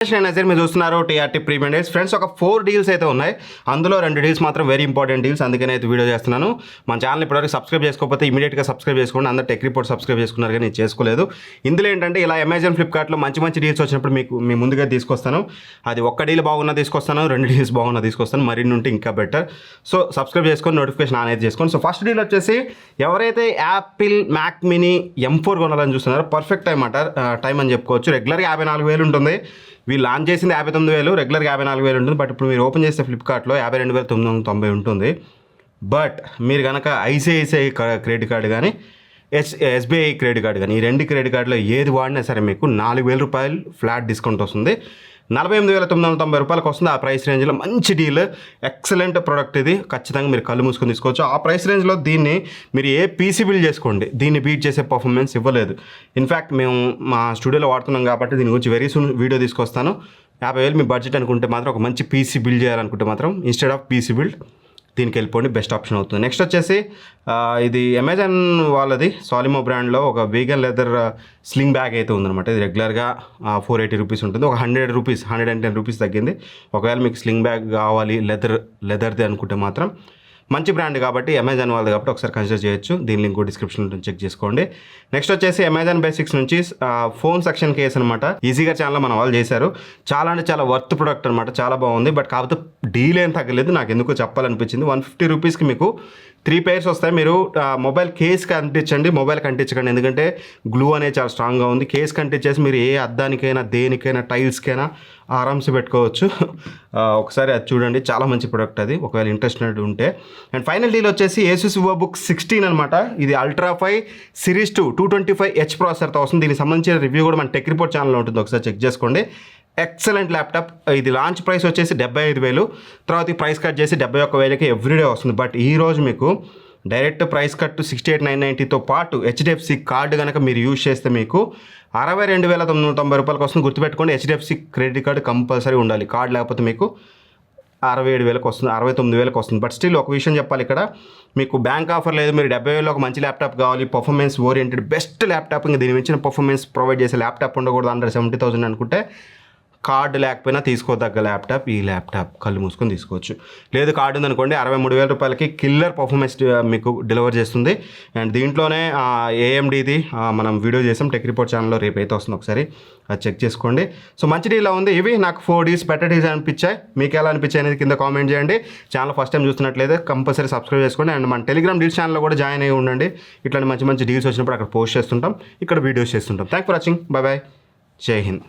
నజర్ మీరు చూస్తున్నారు TRT premium deals friends. ఒక 4 డీల్స్ అయితే ఉన్నాయి. అందులో 2 డీల్స్ మాత్రం వెరీ ఇంపార్టెంట్ డీల్స్, అందుకనే అయితే వీడియో చేస్తున్నాను. మన ఛానల్ ఇప్పటివరకు సబ్స్క్రైబ్ చేసుకోకపోతే ఇమీడియట్గా సబ్స్క్రైబ్ చేసుకోండి. అందరూ టెక్ రిపోర్ట్ సబ్స్క్రైబ్ చేసుకున్నారు కానీ చేసుకోలేదు. ఇందులో ఏంటంటే ఇలా అమెజాన్ ఫ్లిప్కార్ట్లో మంచి మంచి డీల్స్ వచ్చినప్పుడు మీ ముందుగా తీసుకొస్తాను. అది ఒక్క డీల్ బాగున్నా తీసుకొస్తాను, 2 డీల్స్ బాగున్నా తీసుకొస్తాను, మరిన్ని ఉంటే ఇంకా బెటర్. సో సబ్స్క్రైబ్ చేసుకొని నోటిఫికేషన్ ఆన్ అయితే చేసుకోండి. సో ఫస్ట్ డీల్ వచ్చేసి ఎవరైతే యాపిల్ మ్యాక్ మినీ M4 కొనాలని చూస్తున్నారో పర్ఫెక్ట్ టైం అని చెప్పుకోవచ్చు. రెగ్యులర్గా 54,000 ఉంటుంది. వీళ్ళు లాంచ్ చేసింది 59,000, రెగ్యులర్గా 54,000 ఉంటుంది. బట్ ఇప్పుడు మీరు ఓపెన్ చేస్తే ఫ్లిప్కార్ట్లో 52,990 ఉంటుంది. బట్ మీరు కనుక ఐసిఐసిఐ క్రెడిట్ కార్డు కానీ ఎస్బీఐ క్రెడిట్ కార్డు కానీ ఈ 2 క్రెడిట్ కార్డులో ఏది వాడినా సరే మీకు 4,000 రూపాయలు ఫ్లాట్ డిస్కౌంట్ వస్తుంది. 48,990 రూపాయలకు వస్తుంది. ఆ ప్రైస్ రేంజ్లో మంచి డీల్, ఎక్సలెంట్ ప్రోడక్ట్. ఇది ఖచ్చితంగా మీరు కళ్ళు మూసుకొని తీసుకోవచ్చు. ఆ ప్రైస్ రేంజ్లో దీన్ని మీరు ఏ పీసీ బిల్డ్ చేసుకోండి, దీన్ని బీట్ చేసే పర్ఫార్మెన్స్ ఇవ్వలేదు. ఇన్ఫ్యాక్ట్ మేము మా స్టూడియోలో వాడుతున్నాం కాబట్టి దీని గురించి వెరీ సూన్ వీడియో తీసుకొస్తాను. 50,000 మీ బడ్జెట్ అనుకుంటే మాత్రం ఒక మంచి పీసీ బిల్డ్ చేయాలనుకుంటే మాత్రం ఇన్స్టెడ్ ఆఫ్ పీసీ బిల్డ్ దీనికి వెళ్ళిపోండి, బెస్ట్ ఆప్షన్ అవుతుంది. నెక్స్ట్ వచ్చేసి ఇది అమెజాన్ వాళ్ళది సాలిమో బ్రాండ్లో ఒక వీగన్ లెదర్ స్లింగ్ బ్యాగ్ అయితే ఉందన్నమాట. ఇది రెగ్యులర్గా 480 రూపీస్ ఉంటుంది. ఒక 110 రూపీస్ తగ్గింది. ఒకవేళ మీకు స్లింగ్ బ్యాగ్ కావాలి లెదర్ది అనుకుంటే మాత్రం మంచి బ్రాండ్ కాబట్టి అమెజాన్ వాళ్ళది కాబట్టి ఒకసారి కన్సిడర్ చేయొచ్చు. దీని లింక్ డిస్క్రిప్షన్ ఉంటుంది, చెక్ చేసుకోండి. నెక్స్ట్ వచ్చేసి అమెజాన్ బేసిక్స్ నుంచి ఫోన్ సెక్షన్ కేస్ అనమాట. ఈజీగా ఛానల్లో మన వాళ్ళు చేశారు. చాలా అంటే చాలా వర్త్ ప్రొడక్ట్ అనమాట, చాలా బాగుంది. బట్ కాకపోతే డీల్ ఏం తగ్గలేదు, నాకు ఎందుకో చెప్పాలనిపించింది. 150 రూపీస్కి మీకు 3 pairs వస్తాయి. మీరు మొబైల్ కేస్కి అంటించండి, మొబైల్కి అంటించకండి, ఎందుకంటే గ్లూ అనేది చాలా స్ట్రాంగ్గా ఉంది. కేస్కి అంటించేసి మీరు ఏ అద్దానికైనా దేనికైనా టైల్స్కైనా ఆరామ్స్ పెట్టుకోవచ్చు. ఒకసారి అది చూడండి, చాలా మంచి ప్రొడక్ట్ అది, ఒకవేళ ఇంట్రెస్టెడ్ ఉంటే. అండ్ ఫైనల్ డీల్ వచ్చేసి ఏసూస్ వివోబుక్ 16 అనమాట. ఇది అల్ట్రా 5 సిరీస్ 2 225H ప్రాసెసర్తో వస్తుంది. దీనికి సంబంధించిన రివ్యూ కూడా మన టెక్ రిపోర్ట్ ఛానల్లో ఉంటుంది, ఒకసారి చెక్ చేసుకోండి. Excellent laptop. ఇది లాంచ్ ప్రైస్ వచ్చేసి 75,000, తర్వాత ఈ ప్రైస్ కట్ చేసి 71,000కి ఎవ్రీడే వస్తుంది. బట్ ఈరోజు మీకు డైరెక్ట్ ప్రైస్ కట్ 68,990తో పాటు HDFC కార్డు కనుక మీరు యూజ్ చేస్తే మీకు 62,990 రూపాయలకు వస్తుంది. గుర్తుపెట్టుకోండి, HDFC క్రెడిట్ కార్డు కంపల్సరీ ఉండాలి. కార్డు లేకపోతే మీకు 67,000కి వస్తుంది, 69,000కి వస్తుంది. బట్ స్టిల్ ఒక విషయం చెప్పాలి, ఇక్కడ మీకు బ్యాంక్ ఆఫర్ లేదు, మీరు 70,000లో ఒక మంచి ల్యాప్టాప్ కావాలి, పర్ఫార్మెన్స్ ఓరియంటెడ్ బెస్ట్ ల్యాప్టాప్, ఇంకా దీని మించిన పర్ఫార్మెన్స్ ప్రొవైడ్ చేసే ల్యాప్టాప్ ఉండకూడదు అండర్ 70,000 అనుకుంటే కార్డు లేకపోయినా తీసుకోదగ్గ ల్యాప్టాప్ ఈ ల్యాప్టాప్. కళ్ళు మూసుకొని తీసుకోవచ్చు. లేదు కార్డు ఉందనుకోండి, 63,000 రూపాయలకి కిల్లర్ పర్ఫార్మెన్స్ మీకు డెలివర్ చేస్తుంది. అండ్ దీంట్లోనే AMDది మనం వీడియో చేసాం టెక్ రిపోర్ట్ ఛానల్లో, రేపు అయితే వస్తుంది, ఒకసారి అది చెక్ చేసుకోండి. సో మంచి డీల్ ఉంది. ఇవి నాకు 4 డీల్స్ బెటర్ డీల్స్ అనిపించాయి. మీకు ఎలా అనిపించాయి అనేది కింద కామెంట్ చేయండి. ఛానల్ ఫస్ట్ టైం చూస్తున్నట్లయితే కంపల్సరీ సబ్స్క్రైబ్ చేసుకోండి. అండ్ మన టెలిగ్రామ్ డీల్స్ ఛానల్లో కూడా జాయిన్ అయ్యి ఉండండి. ఇట్లాంటి మంచి మంచి డీల్స్ వచ్చినప్పుడు అక్కడ పోస్ట్ చేస్తుంటాం, ఇక్కడ వీడియోస్ చేస్తుంటాం. Thank for watching. Bye bye. జై హింద్.